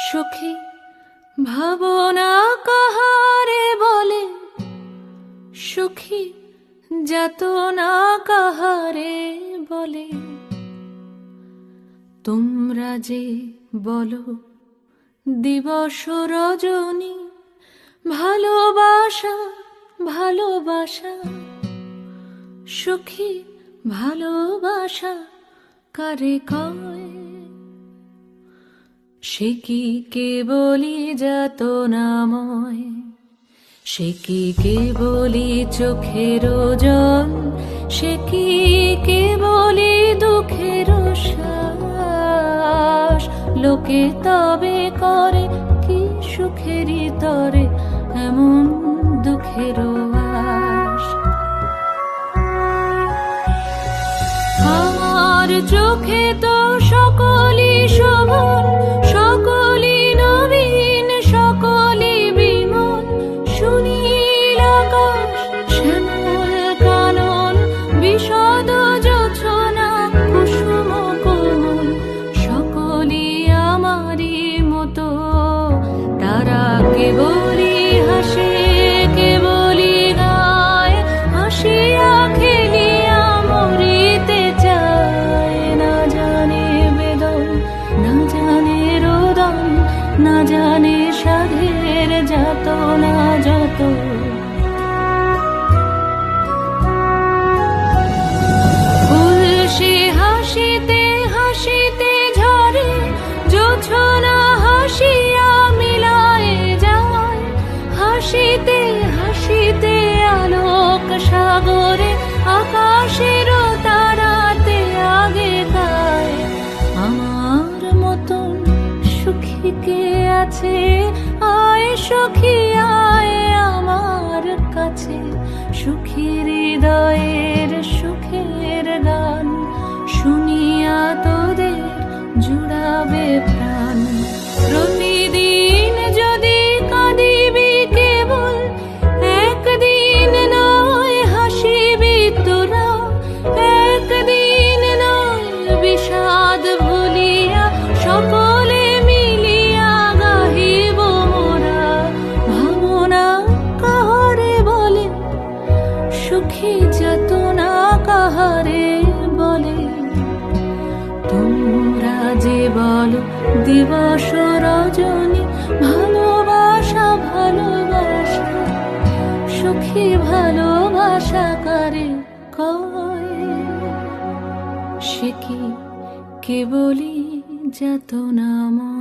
সুখী ভাবনা কাহারে বলে, সুখী যাতনা কাহারে বলে। তোমরা যে বলো দিবস রজনী, ভালোবাসা ভালোবাসা, সুখী ভালোবাসা কারে কয়? সে কি কেবলি যাতনাময়, সে কি কেবলি চোখের জল, সে কি কেবলি দুঃখের শ্বাস? লোকে তবে করে কি সুখেরই তরে এমন দুঃখের আশ? আমার চোখে তো সকলই শোভন, সকলই নবীন, সকলই বিমল। সুনীল আকাশ, শ্যামল কানন, বিশদ জোছনা, কুসুম কোমল, সকলই আমারই মতো। তারা কেবলই হাসে, কেবলই গায়, হাসিয়া খেলিয়া মরিতে চায়। না জানে বেদন, না জানে রোদন, না জানে সাধের যাতনা যত। ফুল সে হাসিতে হাসিতে ঝরে, জোছনা হাসিয়া মিলায় যায়। হাসিতে হাসিতে আলোক সাগরে, আকাশের তারাতে আগে গায়। আমার মতন সুখী কে আছে? আয় সখী আয় আমার কাছে, সুখী হৃদয়ের সুখের গান শুনিয়া তোদের জুড়াবে প্রাণ। প্রতিদিন যদি কাঁদিবি কেবল, একদিন নয় হাসিবি তোরা। একদিন নয় বিষাদ ভুলিয়া, সকলে মিলিয়া গাহিব মোরা। ভাবনা কাহারে বলে, সুখী যাতনা কাহারে বলে। তোমরা যে বলো দিবস রজনী, ভালোবাসা ভালোবাসা, সুখী ভালোবাসা কারে কয়? সে কি কেবলি যাতনাময়।